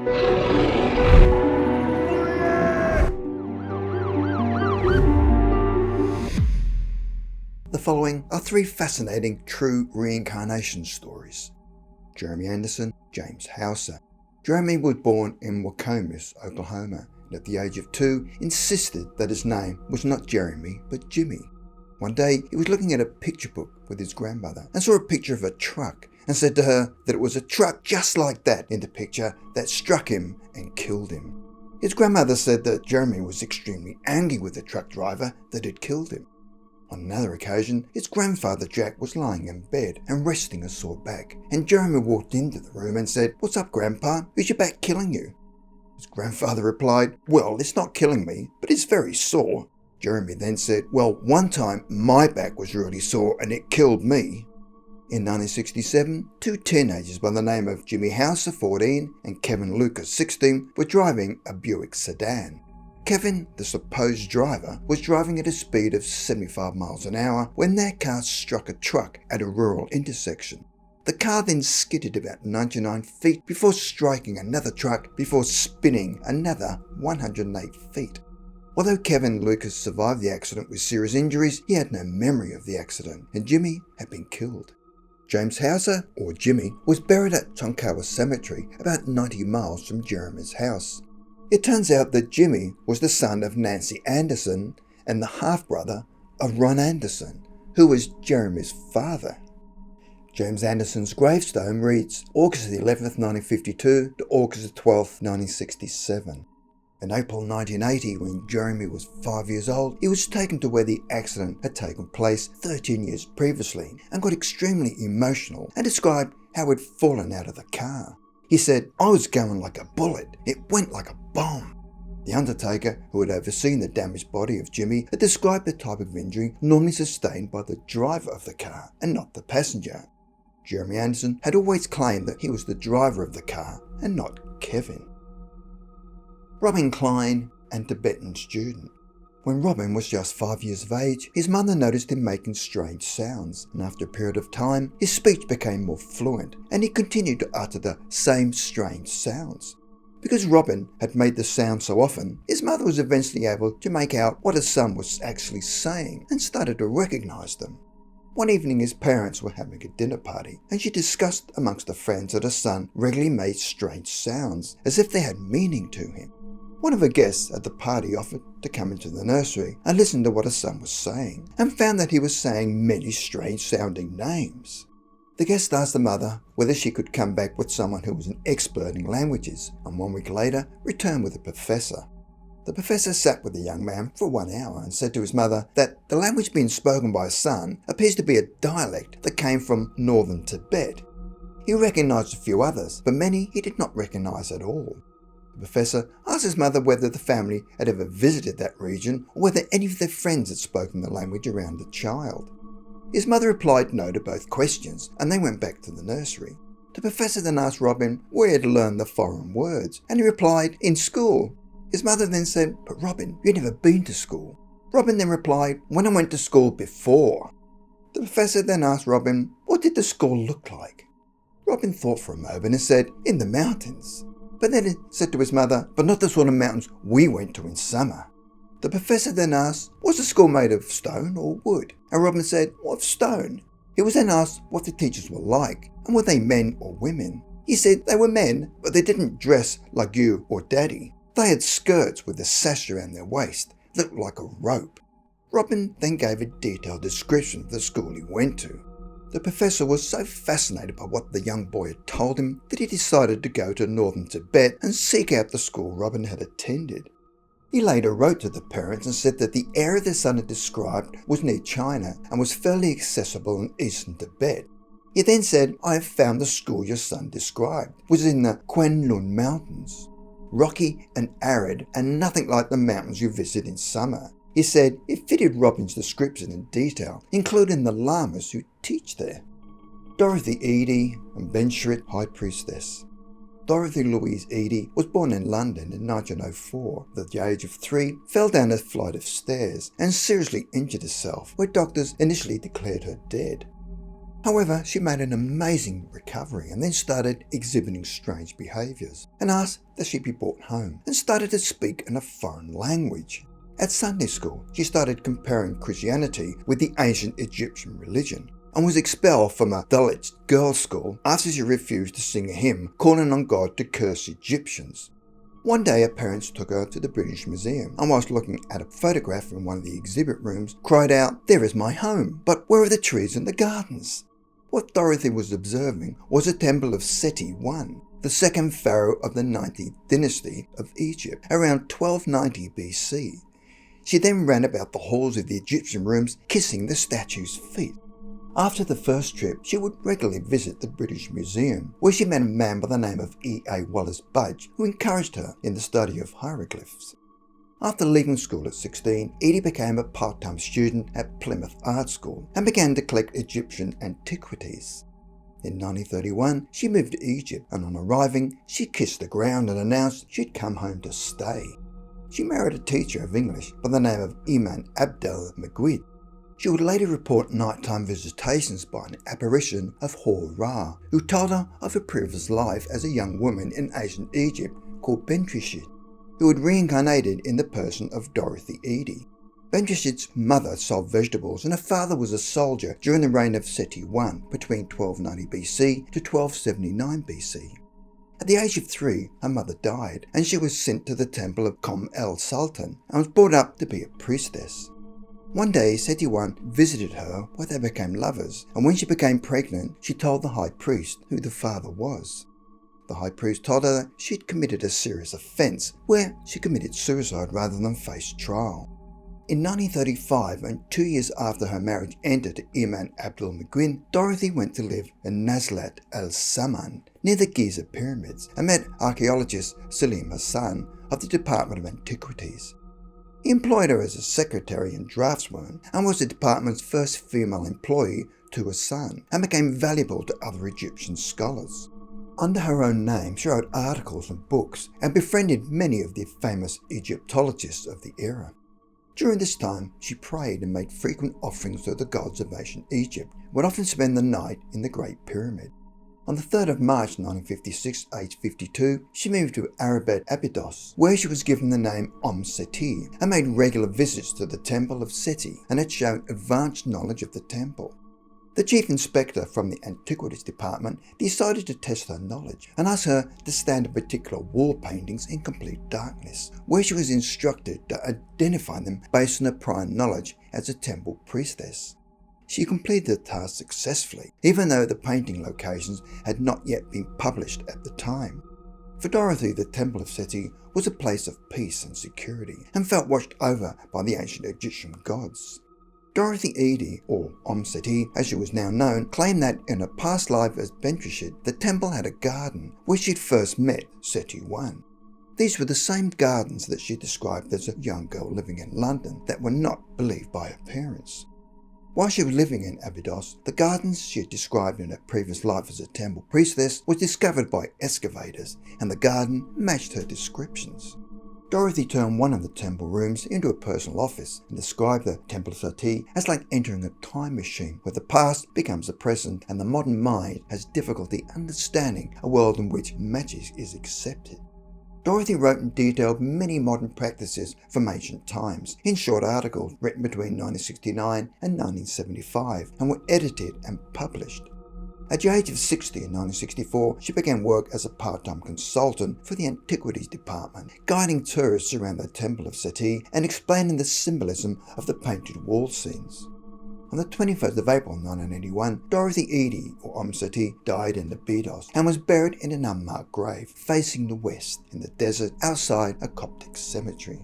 The following are three fascinating true reincarnation stories. Jeremy Anderson, James Hauser. Jeremy was born in Wacomius, Oklahoma, and at the age of 2 insisted that his name was not Jeremy but Jimmy. One day he was looking at a picture book with his grandmother and saw a picture of a truck and said to her that it was a truck just like that in the picture that struck him and killed him. His grandmother said that Jeremy was extremely angry with the truck driver that had killed him. On another occasion, his grandfather Jack was lying in bed and resting a sore back, and Jeremy walked into the room and said, "What's up, Grandpa? Is your back killing you?" His grandfather replied, "Well, it's not killing me, but it's very sore." Jeremy then said, "Well, one time my back was really sore and it killed me." In 1967, two teenagers by the name of Jimmy Hauser, 14, and Kevin Lucas, 16, were driving a Buick sedan. Kevin, the supposed driver, was driving at a speed of 75 miles an hour when their car struck a truck at a rural intersection. The car then skidded about 99 feet before striking another truck before spinning another 108 feet. Although Kevin Lucas survived the accident with serious injuries, he had no memory of the accident, and Jimmy had been killed. James Hauser, or Jimmy, was buried at Tonkawa Cemetery about 90 miles from Jeremy's house. It turns out that Jimmy was the son of Nancy Anderson and the half-brother of Ron Anderson, who was Jeremy's father. James Anderson's gravestone reads August 11th, 1952 to August 12th, 1967. In April 1980, when Jeremy was 5 years old, he was taken to where the accident had taken place 13 years previously and got extremely emotional and described how he'd fallen out of the car. He said, "I was going like a bullet. It went like a bomb." The undertaker, who had overseen the damaged body of Jimmy, had described the type of injury normally sustained by the driver of the car and not the passenger. Jeremy Anderson had always claimed that he was the driver of the car and not Kevin. Robin Klein, and Tibetan student. When Robin was just 5 years of age, his mother noticed him making strange sounds, and after a period of time, his speech became more fluent, and he continued to utter the same strange sounds. Because Robin had made the sound so often, his mother was eventually able to make out what his son was actually saying, and started to recognize them. One evening his parents were having a dinner party, and she discussed amongst the friends that her son regularly made strange sounds, as if they had meaning to him. One of the guests at the party offered to come into the nursery and listen to what her son was saying, and found that he was saying many strange sounding names. The guest asked the mother whether she could come back with someone who was an expert in languages, and 1 week later returned with a professor. The professor sat with the young man for 1 hour and said to his mother that the language being spoken by his son appears to be a dialect that came from northern Tibet. He recognized a few others, but many he did not recognize at all. The professor asked his mother whether the family had ever visited that region or whether any of their friends had spoken the language around the child. His mother replied no to both questions, and they went back to the nursery. The professor then asked Robin where he had learned the foreign words, and he replied, "In school." His mother then said, "But Robin, you've never been to school." Robin then replied, "When I went to school before." The professor then asked Robin, "What did the school look like?" Robin thought for a moment and said, "In the mountains." But then he said to his mother, "But not the sort of mountains we went to in summer." The professor then asked, "Was the school made of stone or wood?" And Robin said, "Of stone." He was then asked what the teachers were like, and were they men or women. He said they were men, but they didn't dress like you or Daddy. They had skirts with a sash around their waist, that looked like a rope. Robin then gave a detailed description of the school he went to. The professor was so fascinated by what the young boy had told him that he decided to go to northern Tibet and seek out the school Robin had attended. He later wrote to the parents and said that the area their son had described was near China and was fairly accessible in eastern Tibet. He then said, "I have found the school your son described, which is in the Kwenlun Mountains. Rocky and arid and nothing like the mountains you visit in summer." He said it fitted Robin's description in detail, including the lamas who teach there. Dorothy Eady and Ben Schritt, High Priestess. Dorothy Louise Eady was born in London in 1904. At the age of 3, fell down a flight of stairs and seriously injured herself, where doctors initially declared her dead. However, she made an amazing recovery and then started exhibiting strange behaviours and asked that she be brought home and started to speak in a foreign language. At Sunday school, she started comparing Christianity with the ancient Egyptian religion and was expelled from a Dalit girls' school after she refused to sing a hymn calling on God to curse Egyptians. One day her parents took her to the British Museum and whilst looking at a photograph in one of the exhibit rooms, cried out, "There is my home, but where are the trees and the gardens?" What Dorothy was observing was a temple of Seti I, the second pharaoh of the 19th dynasty of Egypt, around 1290 BC. She then ran about the halls of the Egyptian rooms, kissing the statue's feet. After the first trip, she would regularly visit the British Museum, where she met a man by the name of E.A. Wallace Budge, who encouraged her in the study of hieroglyphs. After leaving school at 16, Edie became a part-time student at Plymouth Art School and began to collect Egyptian antiquities. In 1931, she moved to Egypt, and on arriving, she kissed the ground and announced she'd come home to stay. She married a teacher of English by the name of Iman Abdel Magwid. She would later report nighttime visitations by an apparition of Hor-Ra, who told her of a previous life as a young woman in ancient Egypt called Bentrishid, who had reincarnated in the person of Dorothy Edie. Bentrishid's mother sold vegetables and her father was a soldier during the reign of Seti I between 1290 BC to 1279 BC. At the age of 3, her mother died and she was sent to the temple of Kom el Sultan and was brought up to be a priestess. One day, Seti I visited her where they became lovers, and when she became pregnant, she told the high priest who the father was. The high priest told her that she had committed a serious offence, where she committed suicide rather than face trial. In 1935, and 2 years after her marriage ended to Iman Abdul Magwin, Dorothy went to live in Nazlat al-Saman, near the Giza pyramids, and met archaeologist Salim Hassan of the Department of Antiquities. He employed her as a secretary and draftswoman and was the department's first female employee to Hassan and became valuable to other Egyptian scholars. Under her own name, she wrote articles and books and befriended many of the famous Egyptologists of the era. During this time, she prayed and made frequent offerings to the gods of ancient Egypt and would often spend the night in the Great Pyramid. On the 3rd of March 1956, aged 52, she moved to Arabet Abydos, where she was given the name Seti and made regular visits to the Temple of Seti and had shown advanced knowledge of the temple. The chief inspector from the Antiquities Department decided to test her knowledge and asked her to stand at particular wall paintings in complete darkness, where she was instructed to identify them based on her prior knowledge as a temple priestess. She completed the task successfully, even though the painting locations had not yet been published at the time. For Dorothy, the Temple of Seti was a place of peace and security, and felt watched over by the ancient Egyptian gods. Dorothy Edie, or Seti as she was now known, claimed that in her past life as Bentrishid, the temple had a garden where she'd first met Seti I. These were the same gardens that she described as a young girl living in London that were not believed by her parents. While she was living in Abydos, the gardens she had described in her previous life as a temple priestess was discovered by excavators, and the garden matched her descriptions. Dorothy turned one of the temple rooms into a personal office and described the Temple of Seti as like entering a time machine where the past becomes the present and the modern mind has difficulty understanding a world in which magic is accepted. Dorothy wrote and detailed many modern practices from ancient times in short articles written between 1969 and 1975 and were edited and published. At the age of 60 in 1964, she began work as a part-time consultant for the Antiquities Department, guiding tourists around the Temple of Seti and explaining the symbolism of the painted wall scenes. On the 21st of April 1981, Dorothy Edie, or Seti, died in Abydos and was buried in an unmarked grave facing the west in the desert outside a Coptic cemetery.